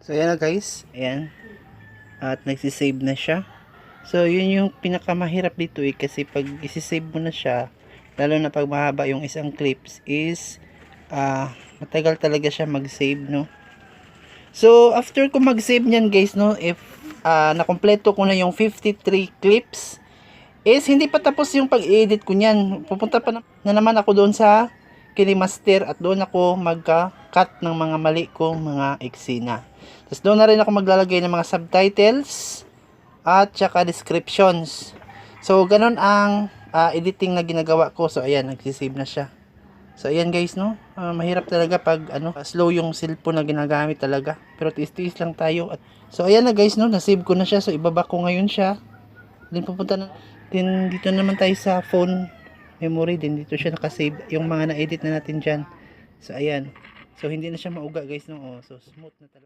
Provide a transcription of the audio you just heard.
So ayan na guys, ayan. At nagsisave na siya. So yun yung pinakamahirap dito kasi pag isi-save mo na siya, lalo na pag mahaba yung isang clips is matagal talaga siya mag-save, no. So after ko mag-save niyan guys, no, if nakompleto ko na yung 53 clips, is hindi pa tapos yung pag-edit ko niyan. Pupunta pa na naman ako doon sa KineMaster at doon ako magka-cut ng mga mali kong mga eksena. Tapos doon na rin ako maglalagay ng mga subtitles at saka descriptions. So ganun ang editing na ginagawa ko. So ayan, nagsisave na siya. So ayan guys, no, mahirap talaga pag slow yung cellphone na ginagamit talaga, pero tiis-tiis lang tayo. So ayan na guys, no, na-save ko na siya. So ibaba ko ngayon siya, then pupunta na din dito naman tayo sa phone memory, din dito siya nakasave yung mga na-edit na natin dyan. So ayan, so hindi na siya mauga guys, no. So smooth na talaga.